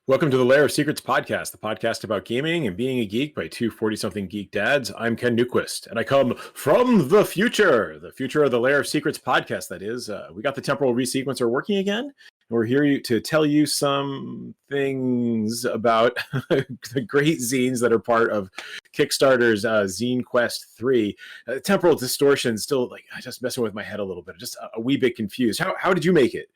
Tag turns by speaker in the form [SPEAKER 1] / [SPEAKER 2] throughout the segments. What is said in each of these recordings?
[SPEAKER 1] Welcome to the Lair of Secrets podcast, the podcast about gaming and being a geek by two 40-something geek dads. I'm Ken Newquist, and I come from the future of the Lair of Secrets podcast, that is. We got the temporal resequencer working again, and we're here to tell you some things about the great zines that are part of Kickstarter's Zinequest 3. Temporal distortion still, just messing with my head a little bit, just a wee bit confused. How did you make it?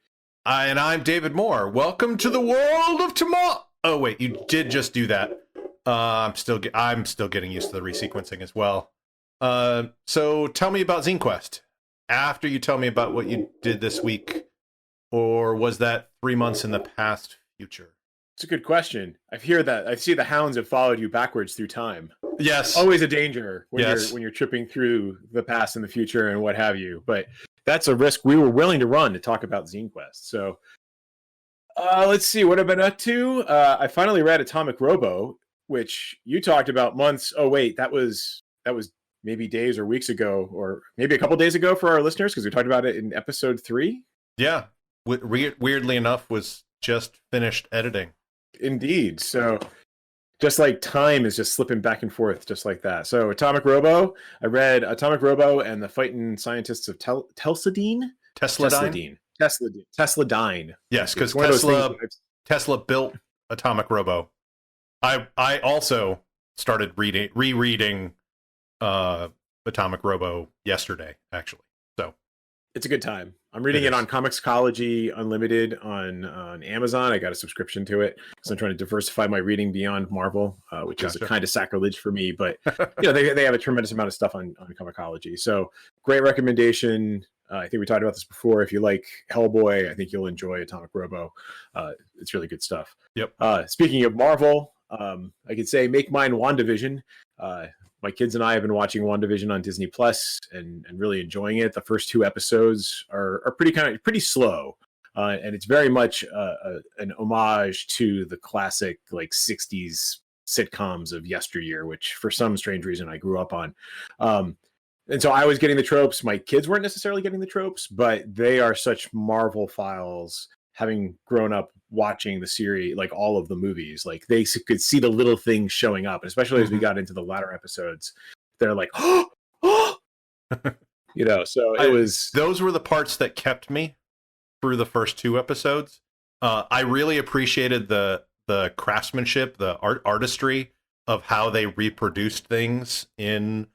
[SPEAKER 2] And I'm David Moore. Welcome to the world of tomorrow. Oh wait, you did just do that. I'm still getting used to the resequencing as well. So tell me about Zinequest. After you tell me about what you did this week, or was that 3 months in the past future?
[SPEAKER 1] It's a good question. I hear that. I see the hounds have followed you backwards through time.
[SPEAKER 2] Yes,
[SPEAKER 1] always a danger when
[SPEAKER 2] yes.
[SPEAKER 1] you're tripping through the past and the future and what have you. But that's a risk we were willing to run to talk about Zinequest. So let's see what I've been up to. I finally read Atomic Robo, which you talked about months. Oh wait, that was maybe days or weeks ago, or maybe a couple days ago for our listeners, because we talked about it in episode 3.
[SPEAKER 2] Yeah, weirdly enough, was just finished editing.
[SPEAKER 1] Indeed. So just like time is just slipping back and forth just like that. So Atomic Robo, I read Atomic Robo and the Fightin scientists of Tesladyne.
[SPEAKER 2] Yes, because Tesla built Atomic Robo. I also started rereading Atomic Robo yesterday, actually. So
[SPEAKER 1] it's a good time. I'm reading it on Comixology Unlimited on Amazon. I got a subscription to it because I'm trying to diversify my reading beyond Marvel, which is a kind of sacrilege for me. But they have a tremendous amount of stuff on Comixology. So great recommendation. I think we talked about this before. If you like Hellboy, I think you'll enjoy Atomic Robo. It's really good stuff.
[SPEAKER 2] Yep.
[SPEAKER 1] Speaking of Marvel, I could say make mine WandaVision. My kids and I have been watching WandaVision on Disney Plus and really enjoying it. The first 2 episodes are pretty slow, and it's very much an homage to the classic 60s sitcoms of yesteryear, which for some strange reason I grew up on. And so I was getting the tropes. My kids weren't necessarily getting the tropes, but they are such Marvel files, having grown up watching the series, all of the movies. They could see the little things showing up, especially as we got into the latter episodes. They're like, oh, so
[SPEAKER 2] those were the parts that kept me through the first 2 episodes. I really appreciated the craftsmanship, the artistry of how they reproduced things in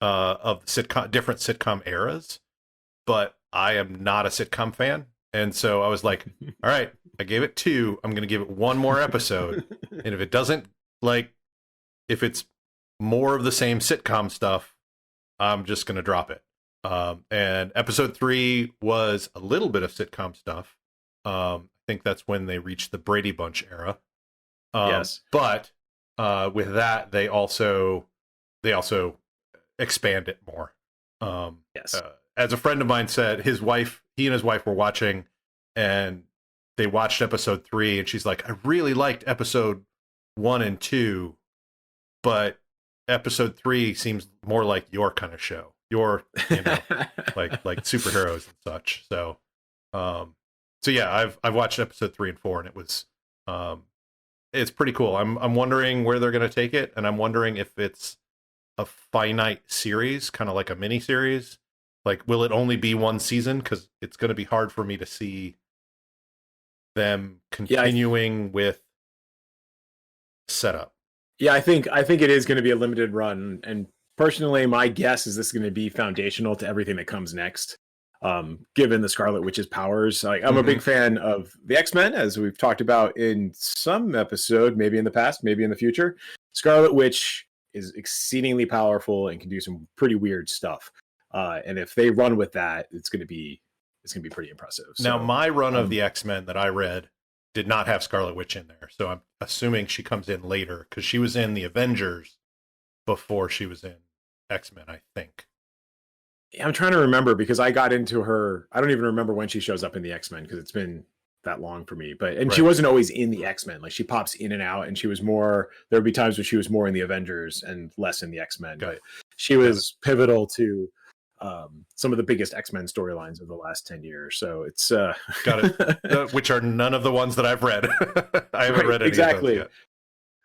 [SPEAKER 2] of different sitcom eras. But I am not a sitcom fan. And so I was like, all right, I gave it 2. I'm going to give it 1 more episode. And if it doesn't, if it's more of the same sitcom stuff, I'm just going to drop it. And episode 3 was a little bit of sitcom stuff. I think that's when they reached the Brady Bunch era.
[SPEAKER 1] Yes.
[SPEAKER 2] But with that, they also expand it more.
[SPEAKER 1] Yes.
[SPEAKER 2] As a friend of mine said, he and his wife were watching, and they watched episode 3, and she's like, I really liked episode 1 and 2, but episode 3 seems more like your kind of show. Your, like superheroes and such. So yeah, I've watched episode 3 and 4, and it was, it's pretty cool. I'm wondering where they're going to take it, and I'm wondering if it's a finite series, kind of like a mini series. Will it only be 1 season? Because it's going to be hard for me to see them continuing with setup.
[SPEAKER 1] Yeah, I think it is going to be a limited run. And personally, my guess is this is going to be foundational to everything that comes next, given the Scarlet Witch's powers. I'm a big fan of the X-Men, as we've talked about in some episode, maybe in the past, maybe in the future. Scarlet Witch is exceedingly powerful and can do some pretty weird stuff. And if they run with that, it's going to be pretty impressive. So,
[SPEAKER 2] now, my run of the X-Men that I read did not have Scarlet Witch in there, so I'm assuming she comes in later, because she was in the Avengers before she was in X-Men, I think.
[SPEAKER 1] I'm trying to remember, because I got into her. I don't even remember when she shows up in the X-Men, because it's been that long for me. But she wasn't always in the X-Men. She pops in and out, and she was more. There would be times when she was more in the Avengers and less in the X-Men. But she was pivotal to some of the biggest X-Men storylines of the last 10 years. So it's
[SPEAKER 2] Got it. Which are none of the ones that I've read. I haven't read any of those yet.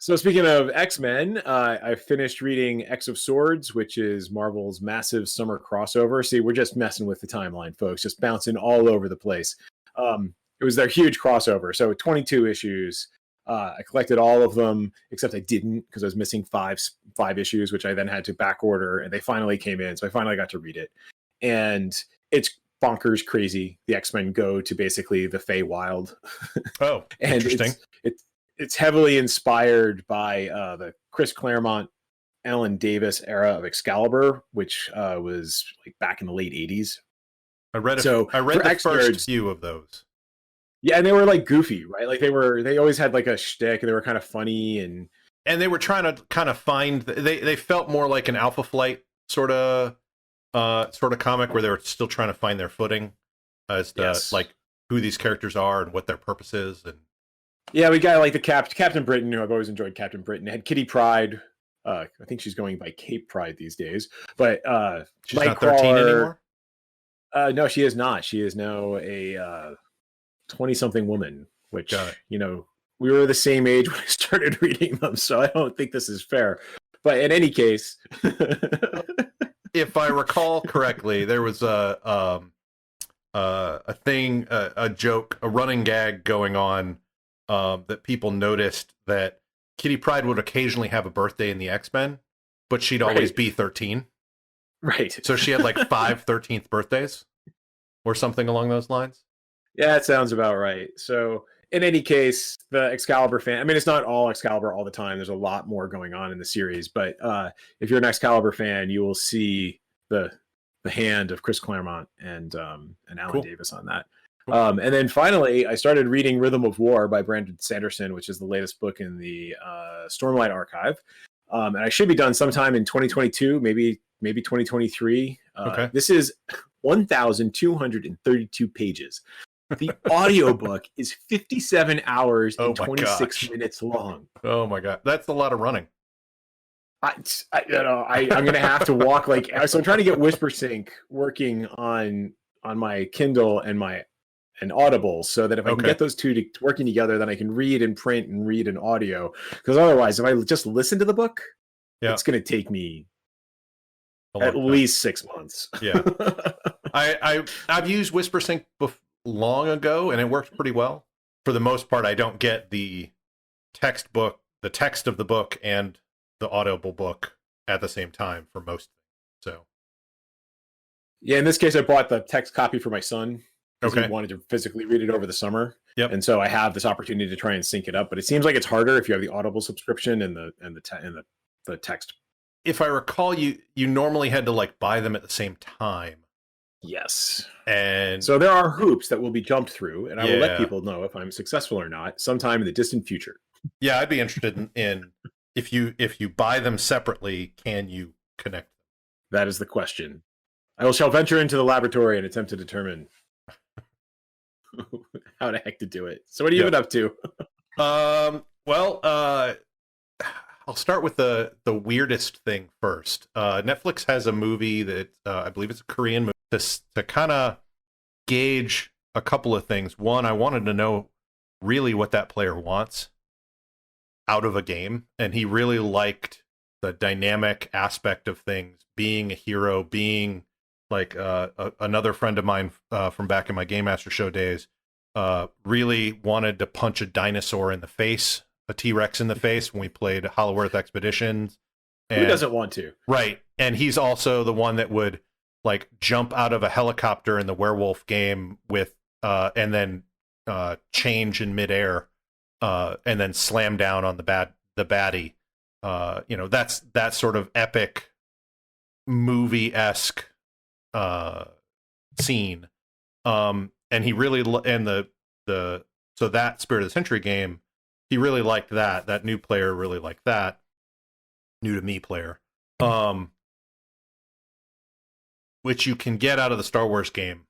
[SPEAKER 1] So speaking of X-Men, I finished reading X of Swords, which is Marvel's massive summer crossover. See, we're just messing with the timeline, folks, just bouncing all over the place. It was their huge crossover. So 22 issues. I collected all of them, except I didn't because I was missing five issues, which I then had to back order, and they finally came in. So I finally got to read it. And it's bonkers crazy. The X-Men go to basically the Feywild.
[SPEAKER 2] Oh,
[SPEAKER 1] and
[SPEAKER 2] interesting.
[SPEAKER 1] It's heavily inspired by the Chris Claremont, Alan Davis era of Excalibur, which was like back in the late 80s.
[SPEAKER 2] I read the first few of those.
[SPEAKER 1] Yeah, and they were like goofy, right? Like they always had like a shtick, and they were kind of funny, and
[SPEAKER 2] they were trying to kind of find. They felt more like an Alpha Flight sort of comic where they were still trying to find their footing as to like who these characters are and what their purpose is. And
[SPEAKER 1] yeah, we got like the Captain Britain, who I've always enjoyed. Captain Britain had Kitty Pryde. I think she's going by Cape Pride these days, but
[SPEAKER 2] she's not 13 anymore.
[SPEAKER 1] No, she is not. She is now a 20-something woman, which we were the same age when I started reading them, so I don't think this is fair. But in any case,
[SPEAKER 2] if I recall correctly, there was a thing, a joke, a running gag going on that people noticed that Kitty Pryde would occasionally have a birthday in the X-Men, but she'd always be 13.
[SPEAKER 1] Right.
[SPEAKER 2] So she had like 5 13th birthdays or something along those lines.
[SPEAKER 1] Yeah, that sounds about right. So in any case, the Excalibur fan, I mean, it's not all Excalibur all the time. There's a lot more going on in the series, but if you're an Excalibur fan, you will see the hand of Chris Claremont and Alan Davis on that. Cool. And then finally, I started reading Rhythm of War by Brandon Sanderson, which is the latest book in the Stormlight Archive. And I should be done sometime in 2022, maybe 2023. This is 1,232 pages. The audiobook is 57 hours and 26 minutes long.
[SPEAKER 2] Oh my God. That's a lot of running.
[SPEAKER 1] I'm going to have to walk so I'm trying to get WhisperSync working on my Kindle and Audible, so that if I can get those two working together, then I can read and print and read an audio. Because otherwise, if I just listen to the book, it's going to take me at least 6 months.
[SPEAKER 2] Yeah. I've used WhisperSync long ago, and it works pretty well. For the most part, I don't get the text of the book and the audible book at the same time for most things. So
[SPEAKER 1] yeah, in this case, I bought the text copy for my son because he wanted to physically read it over the summer.
[SPEAKER 2] Yep.
[SPEAKER 1] And so I have this opportunity to try and sync it up, but it seems like it's harder if you have the Audible subscription and the text.
[SPEAKER 2] If I recall, you normally had to buy them at the same time.
[SPEAKER 1] Yes.
[SPEAKER 2] And
[SPEAKER 1] so there are hoops that will be jumped through, and I will let people know if I'm successful or not sometime in the distant future.
[SPEAKER 2] Yeah, I'd be interested in if you buy them separately, can you connect them?
[SPEAKER 1] That is the question. I shall venture into the laboratory and attempt to determine how the heck to do it. So what have you been up to?
[SPEAKER 2] I'll start with the weirdest thing first. Netflix has a movie that I believe it's a Korean movie to kind of gauge a couple of things. One, I wanted to know really what that player wants out of a game, and he really liked the dynamic aspect of things, being a hero, being like another friend of mine from back in my Game Master Show days really wanted to punch a dinosaur in the face, a T-Rex in the face when we played Hollow Earth Expeditions.
[SPEAKER 1] Who doesn't want to?
[SPEAKER 2] Right. And he's also the one that would jump out of a helicopter in the werewolf game with and then change in midair and then slam down on the baddie. That's that sort of epic movie-esque scene. And he really so that Spirit of the Century game, he really liked that. That new player really liked that. New to me player. Which you can get out of the Star Wars game,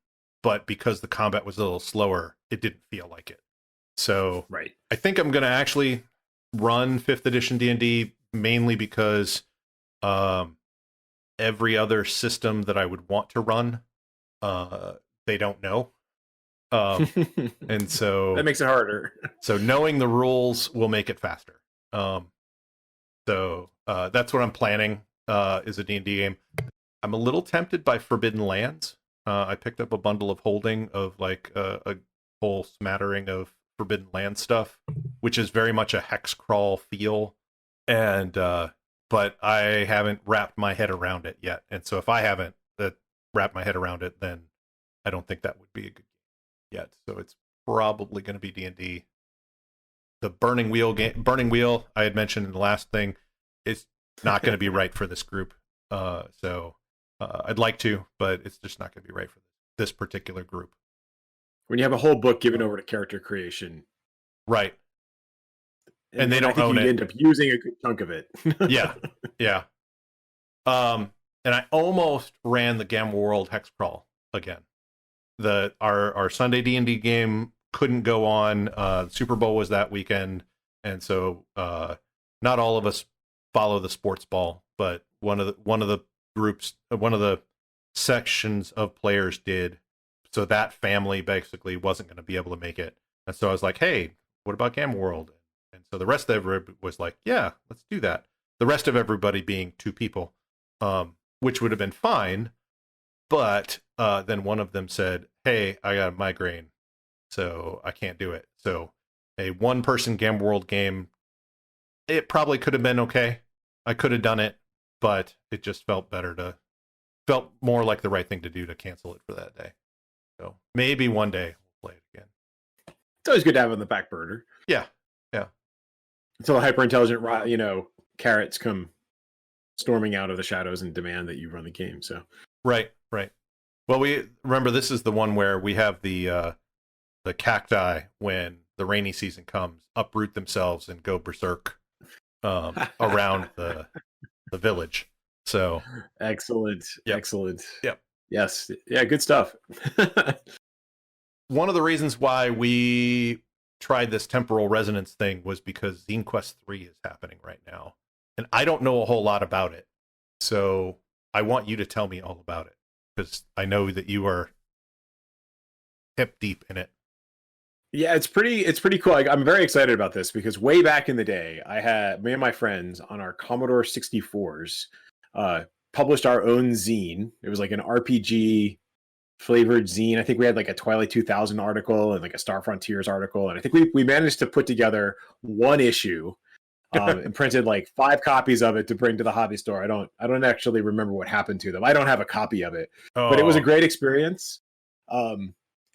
[SPEAKER 2] but because the combat was a little slower, it didn't feel like it. So
[SPEAKER 1] right.
[SPEAKER 2] I think I'm going to actually run 5th edition D&D mainly because every other system that I would want to run, they don't know. And so
[SPEAKER 1] that makes it harder.
[SPEAKER 2] So knowing the rules will make it faster. So that's what I'm planning, is a D&D game. I'm a little tempted by Forbidden Lands. I picked up a bundle of holding of like a whole smattering of Forbidden Land stuff, which is very much a hex crawl feel. And but I haven't wrapped my head around it yet. And so if I haven't wrapped my head around it, then I don't think that would be a good game yet. So it's probably going to be D&D. The Burning Wheel game, Burning Wheel, I had mentioned in the last thing, is not going to be right for this group. So I'd like to, but it's just not going to be right for this particular group.
[SPEAKER 1] When you have a whole book given over to character creation,
[SPEAKER 2] right? And they don't own it.
[SPEAKER 1] You end up using a good chunk of it.
[SPEAKER 2] Yeah. And I almost ran the Gamma World Hex Crawl again. Our Sunday D&D game couldn't go on. Super Bowl was that weekend, and so not all of us follow the sports ball, but one of the groups, one of the sections of players did. So that family basically wasn't going to be able to make it, and so I was like, "Hey, what about Gamma World?" And so the rest of everybody was like, "Yeah, let's do that." The rest of everybody being 2 people, which would have been fine, but then one of them said, "Hey, I got a migraine, so I can't do it." So a 1-person Gamma World game, it probably could have been okay. I could have done it, but it just felt more like the right thing to do to cancel it for that day. So maybe one day we'll play it again.
[SPEAKER 1] It's always good to have on the back burner.
[SPEAKER 2] Yeah.
[SPEAKER 1] Until the hyper-intelligent, carrots come storming out of the shadows and demand that you run the game. So
[SPEAKER 2] Right. Well, we remember this is the one where we have the cacti, when the rainy season comes, uproot themselves and go berserk around the village. So
[SPEAKER 1] excellent.
[SPEAKER 2] Yep.
[SPEAKER 1] Yes. Yeah. Good stuff.
[SPEAKER 2] One of the reasons why we tried this temporal resonance thing was because Zinequest 3 is happening right now, and I don't know a whole lot about it. So I want you to tell me all about it, because I know that you are hip deep in it.
[SPEAKER 1] Yeah, it's pretty cool. I'm very excited about this because way back in the day, I had me and my friends on our Commodore 64s published our own zine. It was like an RPG flavored zine. I think we had like a Twilight 2000 article and like a Star Frontiers article, and I think we managed to put together one issue and printed like 5 copies of it to bring to the hobby store. I don't actually remember what happened to them. I don't have a copy of it, but it was a great experience.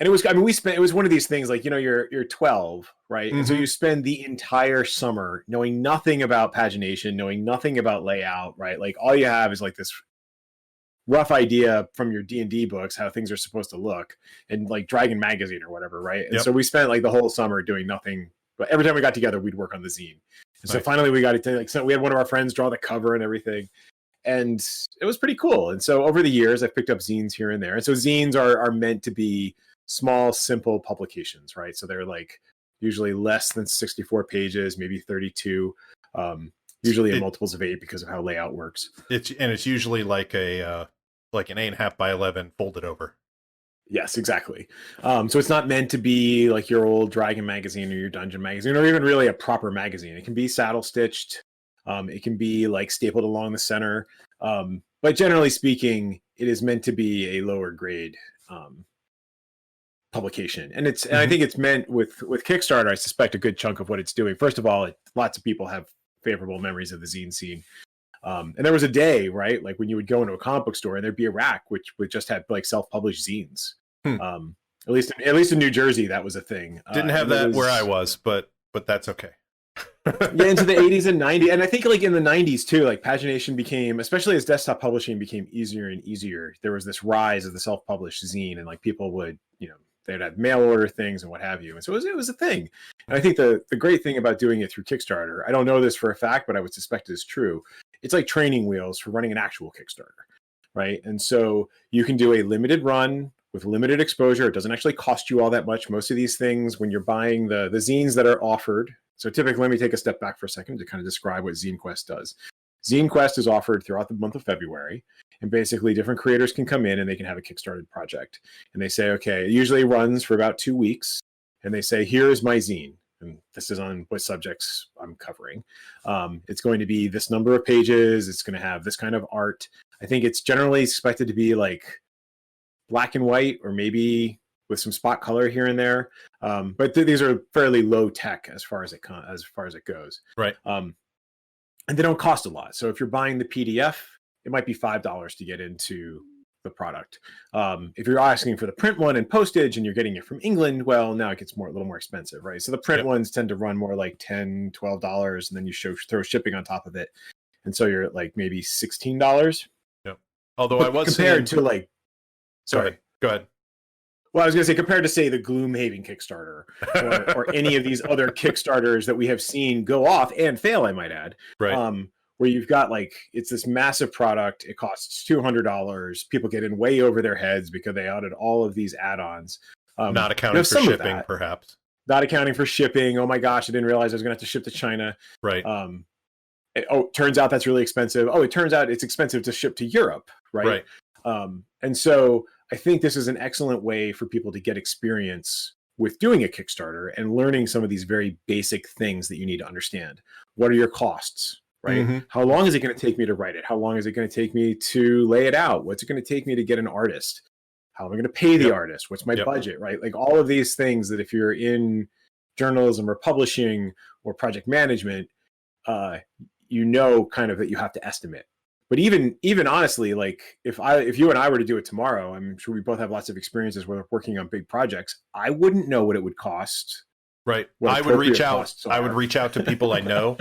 [SPEAKER 1] And it was, it was one of these things like, you're 12, right? Mm-hmm. And so you spend the entire summer knowing nothing about pagination, knowing nothing about layout, right? Like all you have is like this rough idea from your D&D books, how things are supposed to look, and like Dragon Magazine or whatever, right? And so we spent like the whole summer doing nothing, but every time we got together, we'd work on the zine. And so finally we got it to we had one of our friends draw the cover and everything. And it was pretty cool. And so over the years, I've picked up zines here and there. And so zines are meant to be small, simple publications, right? So they're like usually less than 64 pages, maybe 32, usually in multiples of 8 because of how layout works.
[SPEAKER 2] It's usually like an 8.5 by 11 folded over.
[SPEAKER 1] Yes, exactly. So it's not meant to be like your old Dragon magazine or your Dungeon magazine, or even really a proper magazine. It can be saddle stitched. It can be like stapled along the center. But generally speaking, it is meant to be a lower grade publication. And and I think it's meant with Kickstarter, I suspect a good chunk of what it's doing. First of all, lots of people have favorable memories of the zine scene. And there was a day, right? Like when you would go into a comic book store and there'd be a rack which would just have like self-published zines. At least in New Jersey, that was a thing.
[SPEAKER 2] Didn't have that where I was, but that's okay.
[SPEAKER 1] Yeah, into the 80s and 90s. And I think like in the 90s too, like pagination became, especially as desktop publishing became easier and easier, there was this rise of the self-published zine, and like people would, they'd have mail order things and what have you. And so it was a thing. And I think the great thing about doing it through Kickstarter, I don't know this for a fact, but I would suspect it is true. It's like training wheels for running an actual Kickstarter, right? And so you can do a limited run with limited exposure. It doesn't actually cost you all that much. Most of these things, when you're buying the zines that are offered, so typically, let me take a step back for a second to kind of describe what Zinequest does. Zinequest is offered throughout the month of February. And basically different creators can come in and they can have a Kickstarter project. And they say, okay, it usually runs for about 2 weeks. And they say, here's my zine. And this is on what subjects I'm covering. It's going to be this number of pages. It's going to have this kind of art. I think it's generally expected to be like black and white, or maybe with some spot color here and there. But these are fairly low tech as far as it goes.
[SPEAKER 2] Right.
[SPEAKER 1] And they don't cost a lot. So if you're buying the PDF, it might be $5 to get into the product. If you're asking for the print one and postage and you're getting it from England, well, now it gets a little more expensive, right? So the print ones tend to run more like $10, $12, and then you throw shipping on top of it. And so you're at like maybe $16.
[SPEAKER 2] Yep. Although I was
[SPEAKER 1] compared to like, sorry.
[SPEAKER 2] Go ahead.
[SPEAKER 1] Well, I was going to say, compared to, say, the Gloomhaven Kickstarter or any of these other Kickstarters that we have seen go off and fail, I might add,
[SPEAKER 2] right.
[SPEAKER 1] Where you've got like, it's this massive product. It costs $200. People get in way over their heads because they added all of these add-ons.
[SPEAKER 2] Not accounting for shipping, perhaps.
[SPEAKER 1] Not accounting for shipping. Oh my gosh, I didn't realize I was going to have to ship to China.
[SPEAKER 2] Right.
[SPEAKER 1] Turns out that's really expensive. Oh, it turns out it's expensive to ship to Europe. Right. And so I think this is an excellent way for people to get experience with doing a Kickstarter and learning some of these very basic things that you need to understand. What are your costs, right?
[SPEAKER 2] Mm-hmm.
[SPEAKER 1] How long is it going to take me to write it? How long is it going to take me to lay it out? What's it going to take me to get an artist? How am I going to pay the artist? What's my budget, right? Like all of these things that if you're in journalism or publishing or project management, kind of that you have to estimate. But even honestly, like if you and I were to do it tomorrow, I'm sure we both have lots of experiences with working on big projects. I wouldn't know what it would cost.
[SPEAKER 2] Right. I would reach out to people I know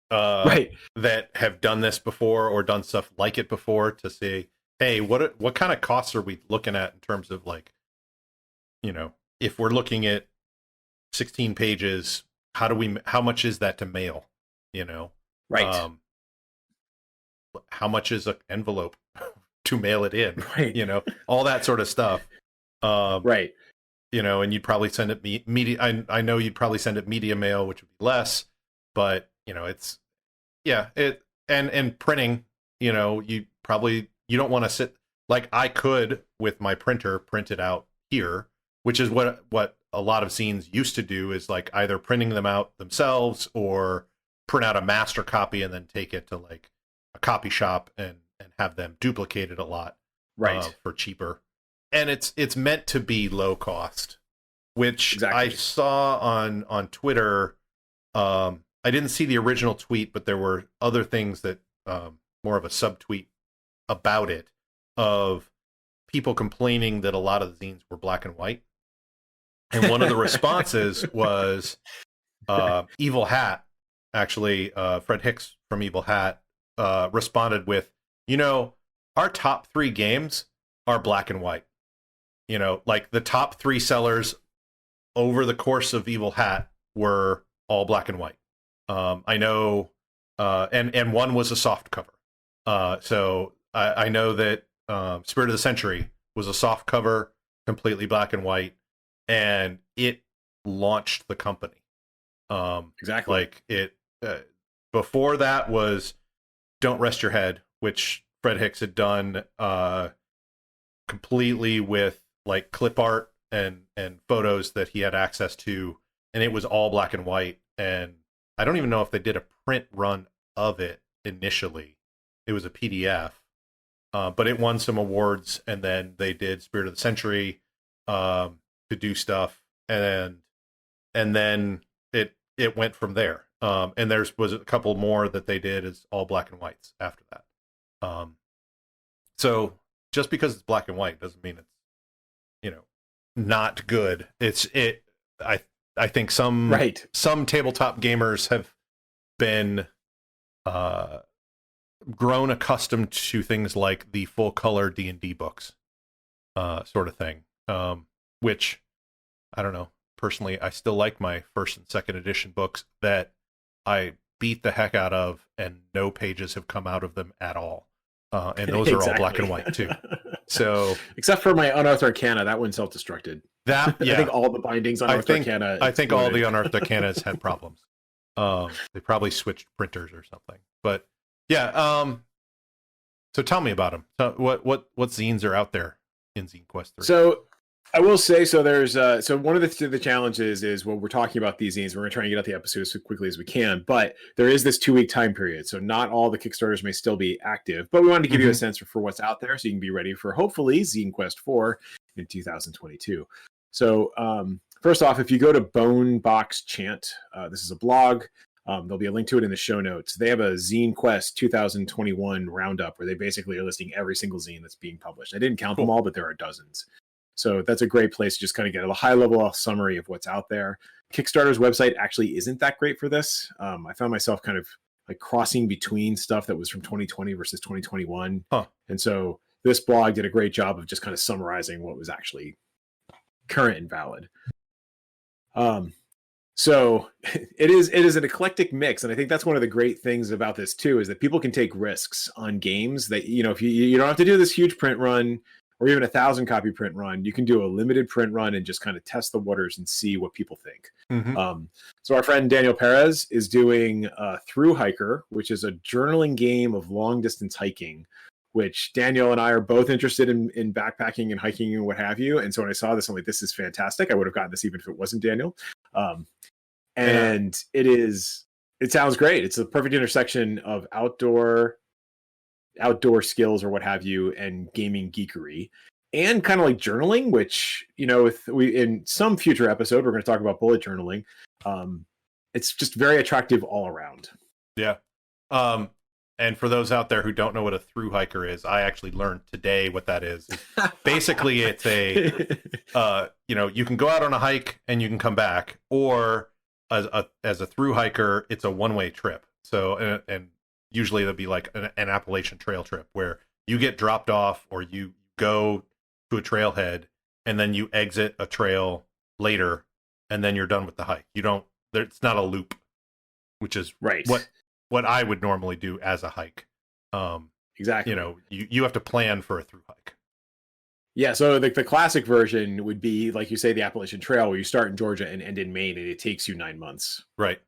[SPEAKER 2] that have done this before or done stuff like it before to say, hey, what kind of costs are we looking at in terms of like, if we're looking at 16 pages, how much is that to mail?
[SPEAKER 1] Right.
[SPEAKER 2] How much is an envelope to mail it in?
[SPEAKER 1] Right.
[SPEAKER 2] All that sort of stuff.
[SPEAKER 1] Right.
[SPEAKER 2] And you'd probably send it media. I know you'd probably send it media mail, which would be less, but it's, and printing, you don't want to sit like I could with my printer print it out here, which is what a lot of zines used to do, is like either printing them out themselves or print out a master copy and then take it to like a copy shop and have them duplicate it a lot, for cheaper. And it's meant to be low cost, which I saw on Twitter. I didn't see the original tweet, but there were other things that more of a subtweet about it, of people complaining that a lot of the zines were black and white. And one of the responses was Evil Hat. Actually, Fred Hicks from Evil Hat responded with, our top 3 games are black and white. Like the top 3 sellers over the course of Evil Hat were all black and white. I know, and one was a soft cover. So I know that Spirit of the Century was a soft cover, completely black and white, and it launched the company.
[SPEAKER 1] Exactly.
[SPEAKER 2] Like it, before that was Don't Rest Your Head, which Fred Hicks had done completely with like clip art and photos that he had access to, and it was all black and white. And I don't even know if they did a print run of it initially. It was a PDF, but it won some awards, and then they did Spirit of the Century to do stuff, and then it went from there. And there was a couple more that they did as all black and whites after that. So just because it's black and white doesn't mean it's, not good. I think some tabletop gamers have been grown accustomed to things like the full color D&D books, sort of thing. Which I don't know. Personally, I still like my first and second edition books that I beat the heck out of, and no pages have come out of them at all. And those are all black and white too. So,
[SPEAKER 1] except for my Unearthed Arcana, that one self-destructed.
[SPEAKER 2] I think
[SPEAKER 1] all the bindings on Unearthed Arcana.
[SPEAKER 2] I think all the Unearthed Arcanas had problems. They probably switched printers or something. But yeah, So tell me about them. So what zines are out there in Zinequest 3?
[SPEAKER 1] So I will say, so there's so one of the challenges is when we're talking about these zines, we're going to try and get out the episodes as quickly as we can, but there is this 2-week time period. So not all the Kickstarters may still be active, but we wanted to give you a sense for what's out there so you can be ready for hopefully Zinequest 4 in 2022. So first off, if you go to Bone Box Chant, this is a blog. There'll be a link to it in the show notes. They have a Zinequest 2021 roundup where they basically are listing every single zine that's being published. I didn't count them all, but there are dozens. So that's a great place to just kind of get a high-level summary of what's out there. Kickstarter's website actually isn't that great for this. I found myself kind of like crossing between stuff that was from 2020 versus 2021. And so this blog did a great job of just kind of summarizing what was actually current and valid. So it is an eclectic mix, and I think that's one of the great things about this too, is that people can take risks on games that, you know, if you don't have to do this huge print run or even 1,000 copy print run, you can do a limited print run and just kind of test the waters and see what people think. So our friend Daniel Perez is doing Through Hiker, which is a journaling game of long distance hiking, which Daniel and I are both interested in backpacking and hiking and what have you. And so when I saw this, I'm like, this is fantastic. I would have gotten this even if it wasn't Daniel. It sounds great. It's a perfect intersection of outdoor skills or what have you and gaming geekery and kind of like journaling, which, you know, in some future episode, we're going to talk about bullet journaling. It's just very attractive all around.
[SPEAKER 2] Yeah. And for those out there who don't know what a through hiker is, I actually learned today what that is. Basically, it's you can go out on a hike and you can come back, or as a through hiker, it's a one-way trip. So, and usually it'll be like an Appalachian Trail trip where you get dropped off or you go to a trailhead and then you exit a trail later and then you're done with the hike. It's not a loop, which is
[SPEAKER 1] right.
[SPEAKER 2] What I would normally do as a hike.
[SPEAKER 1] Exactly.
[SPEAKER 2] You know, you have to plan for a through hike.
[SPEAKER 1] Yeah, so the classic version would be, like you say, the Appalachian Trail, where you start in Georgia and end in Maine, and it takes you 9 months.
[SPEAKER 2] Right.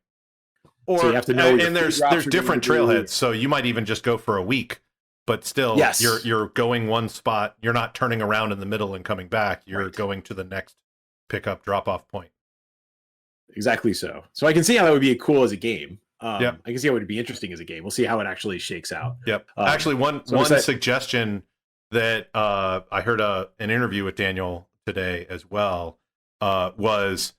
[SPEAKER 2] Or
[SPEAKER 1] so you have to know.
[SPEAKER 2] And there's different trailheads, so you might even just go for a week, but still,
[SPEAKER 1] yes.
[SPEAKER 2] you're going one spot. You're not turning around in the middle and coming back. You're going to the next pickup drop-off point.
[SPEAKER 1] Exactly so. So I can see how that would be cool as a game. I can see how it would be interesting as a game. We'll see how it actually shakes out.
[SPEAKER 2] Yep. Actually, one suggestion that I heard an interview with Daniel today as well was,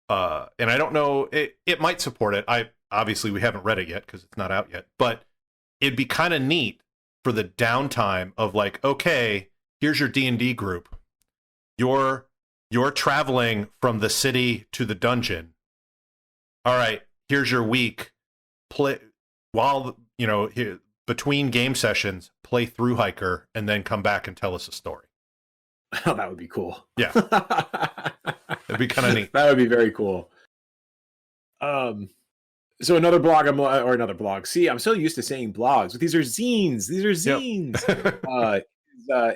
[SPEAKER 2] and I don't know, it might support it. Obviously we haven't read it yet because it's not out yet, but it'd be kind of neat for the downtime of like, okay, here's your D&D group. You're traveling from the city to the dungeon. All right. Here's your week. Play while between game sessions. Play through hiker and then come back and tell us a story.
[SPEAKER 1] Oh, that would be cool.
[SPEAKER 2] Yeah, it'd be kind of neat.
[SPEAKER 1] That would be very cool. So another blog. See, I'm so used to saying blogs, but these are zines. Yep.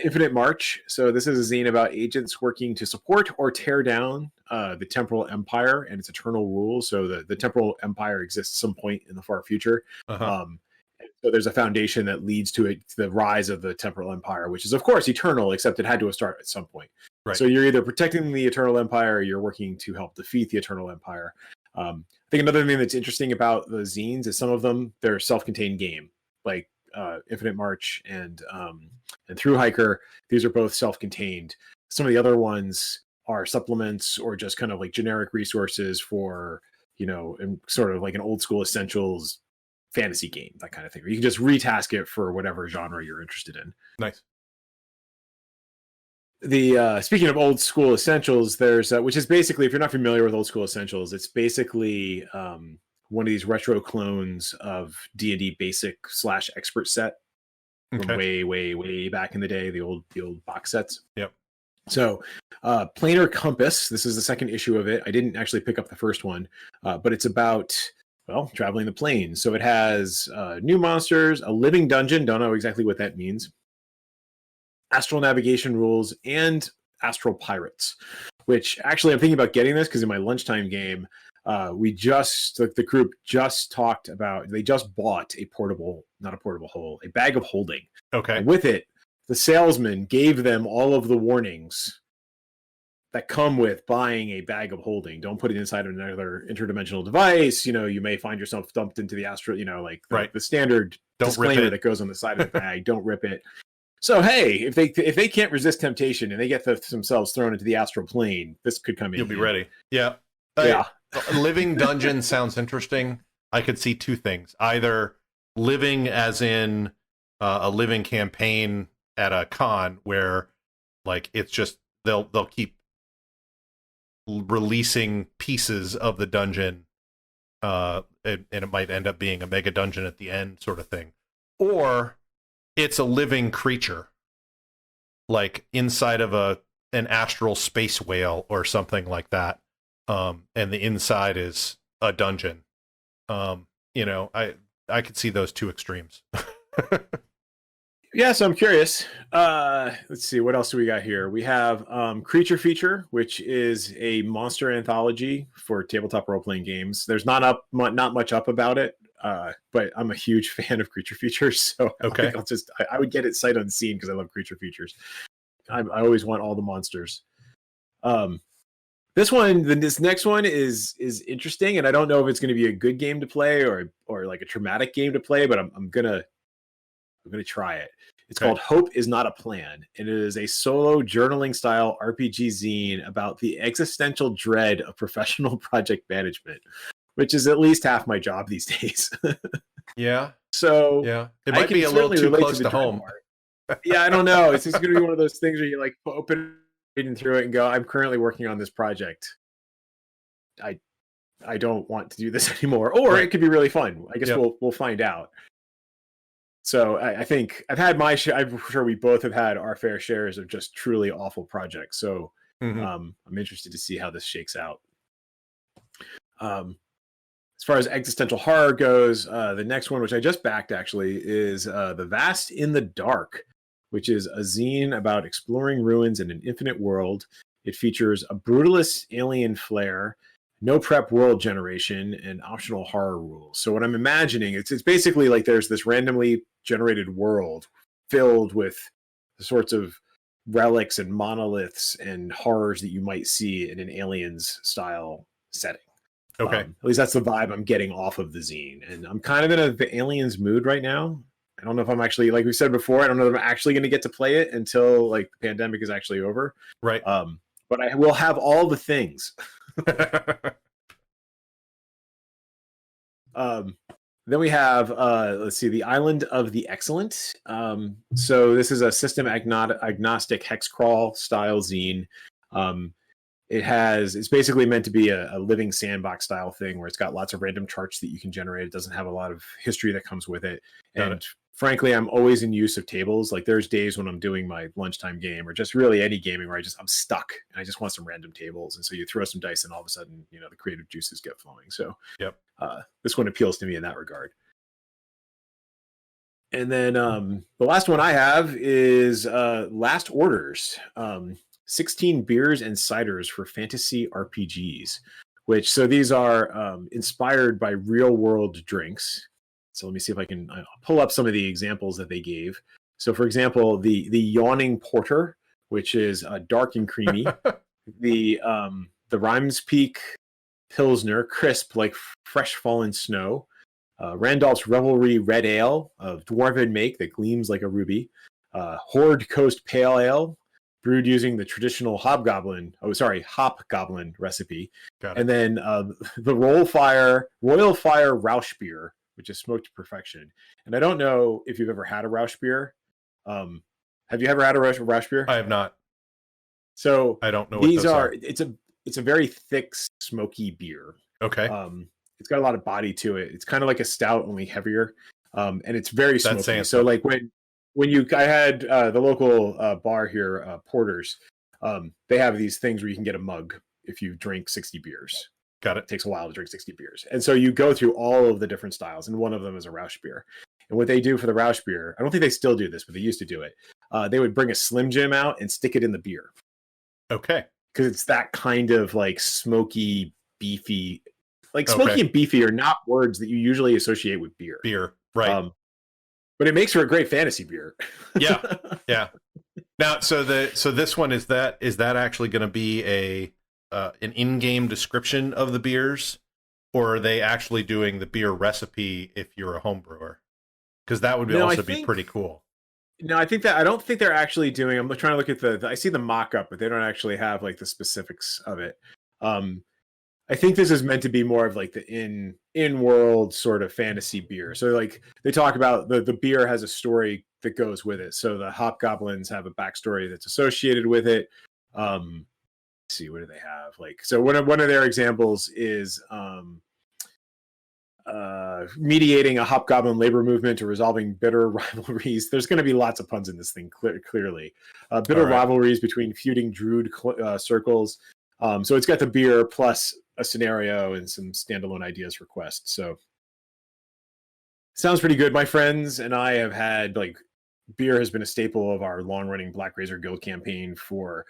[SPEAKER 1] Infinite March. So this is a zine about agents working to support or tear down the Temporal Empire and its eternal rule. So the Temporal Empire exists some point in the far future. So there's a foundation that leads to the rise of the Temporal Empire, which is of course eternal, except it had to start at some point. Right. So you're either protecting the Eternal Empire or you're working to help defeat the Eternal Empire. I think another thing that's interesting about the zines is some of them, they're self-contained game, like Infinite March and Through Hiker. These are both self-contained. Some of the other ones are supplements or just kind of like generic resources for, and sort of like an old school essentials fantasy game, that kind of thing. Or you can just retask it for whatever genre you're interested in.
[SPEAKER 2] Nice.
[SPEAKER 1] The speaking of old school essentials, there's which is basically, if you're not familiar with old school essentials, it's basically one of these retro clones of D&D basic / expert set from way back in the day, the old box sets.
[SPEAKER 2] Yep.
[SPEAKER 1] So Planar Compass, this is the second issue of it. I didn't actually pick up the first one, but it's about traveling the planes. So it has new monsters, a living dungeon, don't know exactly what that means, astral navigation rules, and astral pirates, which actually I'm thinking about getting this because in my lunchtime game, The group just talked about, they just bought a bag of holding.
[SPEAKER 2] Okay.
[SPEAKER 1] And with it, the salesman gave them all of the warnings that come with buying a bag of holding. Don't put it inside of another interdimensional device. You may find yourself dumped into the astral, the standard disclaimer that goes on the side of the bag. Don't rip it. So, hey, if they can't resist temptation and they get themselves thrown into the astral plane, this could come in.
[SPEAKER 2] You'll be ready. Yeah.
[SPEAKER 1] Yeah.
[SPEAKER 2] Living dungeon sounds interesting. I could see two things. Either living as in a living campaign at a con where like it's just they'll keep releasing pieces of the dungeon and it might end up being a mega dungeon at the end sort of thing. Or it's a living creature like inside of an astral space whale or something like that. And the inside is a dungeon. I could see those two extremes.
[SPEAKER 1] Yeah, so I'm curious. Let's see, what else do we got here? We have Creature Feature, which is a monster anthology for tabletop role-playing games. There's not much up about it, but I'm a huge fan of Creature Features, so
[SPEAKER 2] okay.
[SPEAKER 1] I would get it sight unseen because I love Creature Features. I always want all the monsters. This next one is interesting, and I don't know if it's going to be a good game to play or like a traumatic game to play, but I'm gonna try it. It's called Hope Is Not a Plan, and it is a solo journaling style RPG zine about the existential dread of professional project management, which is at least half my job these days.
[SPEAKER 2] Yeah.
[SPEAKER 1] So
[SPEAKER 2] yeah, it might be a little too close to home.
[SPEAKER 1] Yeah, I don't know. It's just going to be one of those things where you like open reading through it and go, I'm currently working on this project. I don't want to do this anymore. Or It could be really fun. I guess we'll find out. So I think I've had my share. I'm sure we both have had our fair shares of just truly awful projects. So I'm interested to see how this shakes out. As far as existential horror goes, the next one, which I just backed actually, is The Vast in the Dark, which is a zine about exploring ruins in an infinite world. It features a brutalist alien flair, no prep world generation, and optional horror rules. So what I'm imagining, it's basically like there's this randomly generated world filled with the sorts of relics and monoliths and horrors that you might see in an Aliens style setting.
[SPEAKER 2] Okay.
[SPEAKER 1] At least that's the vibe I'm getting off of the zine. And I'm kind of in a Aliens mood right now. I don't know if I'm actually, like we said before, I don't know if I'm actually going to get to play it until like the pandemic is actually over.
[SPEAKER 2] Right.
[SPEAKER 1] But I will have all the things. Then we have, let's see, The Island of the Excellent. So this is a system agnostic hex crawl style zine. It's basically meant to be a living sandbox style thing where it's got lots of random charts that you can generate. It doesn't have a lot of history that comes with it. And frankly, I'm always in use of tables. Like there's days when I'm doing my lunchtime game or just really any gaming where I'm stuck and I just want some random tables. And so you throw some dice and all of a sudden, the creative juices get flowing. So this one appeals to me in that regard. And then the last one I have is Last Orders. 16 beers and ciders for fantasy RPGs, so these are inspired by real world drinks. So let me see if I can pull up some of the examples that they gave. So for example, the Yawning Porter, which is dark and creamy. the Rhymes Peak Pilsner, crisp like fresh fallen snow. Randolph's Revelry Red Ale of dwarven make that gleams like a ruby. Horde Coast Pale Ale, brewed using the traditional hobgoblin recipe. And then the Royal Fire Rausch beer, which is smoked to perfection. And I don't know if you've ever had a Rausch beer. Have you ever had a Rausch beer?
[SPEAKER 2] I have not.
[SPEAKER 1] So
[SPEAKER 2] I don't know
[SPEAKER 1] what these
[SPEAKER 2] are.
[SPEAKER 1] It's a very thick, smoky beer.
[SPEAKER 2] Okay.
[SPEAKER 1] It's got a lot of body to it. It's kind of like a stout, only heavier. And it's very smoky. So like I had the local bar here, Porter's, they have these things where you can get a mug if you drink 60 beers.
[SPEAKER 2] Got it.
[SPEAKER 1] It takes a while to drink 60 beers. And so you go through all of the different styles, and one of them is a Rausch beer. And what they do for the Rausch beer, I don't think they still do this, but they used to do it. They would bring a Slim Jim out and stick it in the beer.
[SPEAKER 2] Okay.
[SPEAKER 1] Because it's that kind of like smoky, beefy Like smoky and beefy are not words that you usually associate with beer.
[SPEAKER 2] Beer, right?
[SPEAKER 1] But it makes for a great fantasy beer.
[SPEAKER 2] Yeah, yeah. Now, so this one is that actually going to be an in-game description of the beers, or are they actually doing the beer recipe if you're a home brewer? Because that would be pretty cool.
[SPEAKER 1] No, I don't think they're actually doing. I'm trying to look at I see the mock-up, but they don't actually have like the specifics of it. I think this is meant to be more of like the in-world sort of fantasy beer. So like they talk about the beer has a story that goes with it. So the hobgoblins have a backstory that's associated with it. Let's see, what do they have? Like, so one of their examples is mediating a hobgoblin labor movement or resolving bitter rivalries. There's going to be lots of puns in this thing, clearly. Bitter rivalries between feuding druid circles. So it's got the beer plus a scenario and some standalone ideas for quests. So sounds pretty good. My friends and I have had like beer has been a staple of our long-running Black Razor Guild campaign for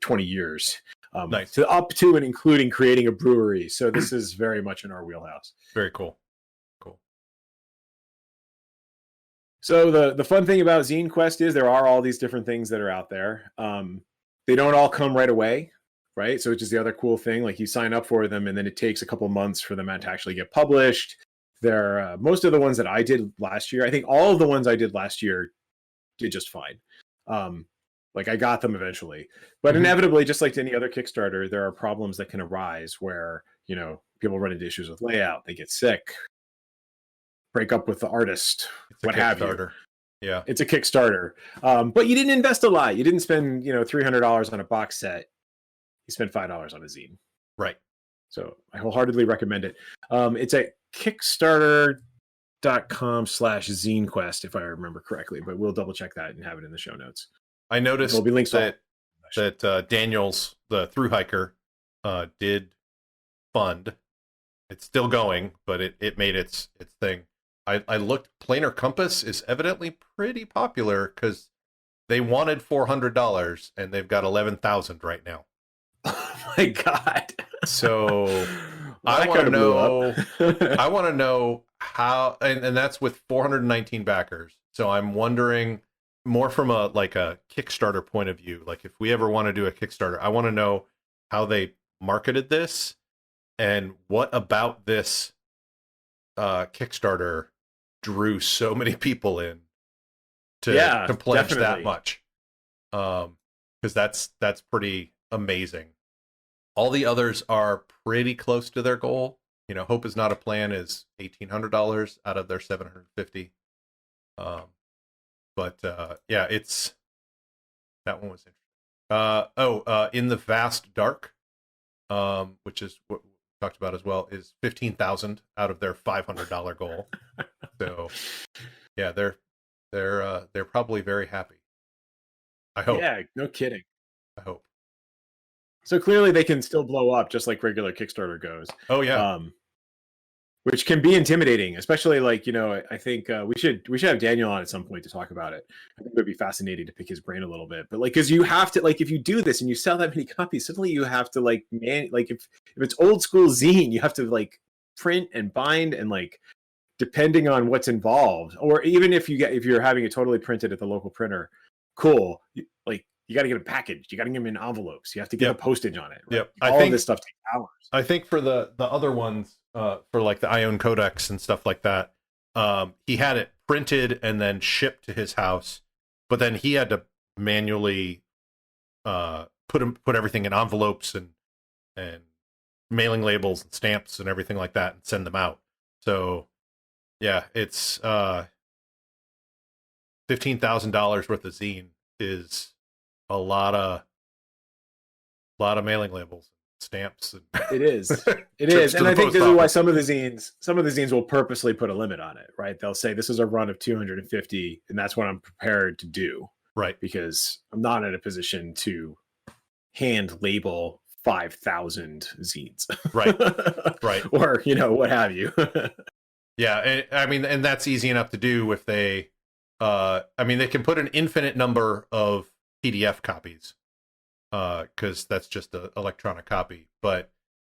[SPEAKER 1] 20 years.
[SPEAKER 2] Nice.
[SPEAKER 1] So up to and including creating a brewery. So this is very much in our wheelhouse.
[SPEAKER 2] Very cool. Cool.
[SPEAKER 1] So the fun thing about Zinequest is there are all these different things that are out there. They don't all come right away, right? So which is the other cool thing. Like you sign up for them and then it takes a couple months for them to actually get published. They're most of the ones that I did last year. I think all of the ones I did last year did just fine. Like I got them eventually, but inevitably, just like any other Kickstarter, there are problems that can arise where, you know, people run into issues with layout, they get sick, break up with the artist, what have you.
[SPEAKER 2] Yeah.
[SPEAKER 1] It's a Kickstarter. But you didn't invest a lot. You didn't spend, $300 on a box set. You spent $5 on a zine.
[SPEAKER 2] Right.
[SPEAKER 1] So I wholeheartedly recommend it. It's at Kickstarter.com/Zinequest, if I remember correctly, but we'll double check that and have it in the show notes.
[SPEAKER 2] I noticed
[SPEAKER 1] There'll be links
[SPEAKER 2] that Daniels, the thru hiker, did fund. It's still going, but it made its thing. I looked. Planar Compass is evidently pretty popular because they wanted $400 and they've got 11,000 right now.
[SPEAKER 1] Oh my god!
[SPEAKER 2] So I want to know. I want to know how, and that's with 419 backers. So I'm wondering more from a Kickstarter point of view. Like if we ever want to do a Kickstarter, I want to know how they marketed this and what about this Kickstarter drew so many people in to pledge that much. Because that's pretty amazing. All the others are pretty close to their goal. Hope is Not a Plan is $1,800 out of their $750. But it's that one was interesting. In the Vast Dark, which is what we talked about as well, is 15,000 out of their $500 goal. So yeah, they're probably very happy. I hope.
[SPEAKER 1] Yeah, no kidding.
[SPEAKER 2] I hope.
[SPEAKER 1] So clearly they can still blow up just like regular Kickstarter goes.
[SPEAKER 2] Oh yeah.
[SPEAKER 1] Which can be intimidating, especially I think we should have Daniel on at some point to talk about it. I think it would be fascinating to pick his brain a little bit. But because you have to if you do this and you sell that many copies, suddenly you have to if it's old school zine, you have to print and bind and depending on what's involved, or even if you're having it totally printed at the local printer, cool. You got to get them packaged. You got to get them in envelopes. You have to get a postage on it. Right?
[SPEAKER 2] Yep.
[SPEAKER 1] All of this stuff takes hours.
[SPEAKER 2] I think for the other ones, for the Ion Codex and stuff like that, he had it printed and then shipped to his house, but then he had to manually put everything in envelopes and mailing labels and stamps and everything like that and send them out. So yeah, it's $15,000 worth of zine is a lot of mailing labels, stamps. And
[SPEAKER 1] it is, and I think this is why some of the zines will purposely put a limit on it, right? They'll say this is a run of 250, and that's what I'm prepared to do,
[SPEAKER 2] right? Because
[SPEAKER 1] I'm not in a position to hand label 5,000 zines,
[SPEAKER 2] right,
[SPEAKER 1] or what have you.
[SPEAKER 2] Yeah, and that's easy enough to do if they, they can put an infinite number of PDF copies, because that's just an electronic copy. But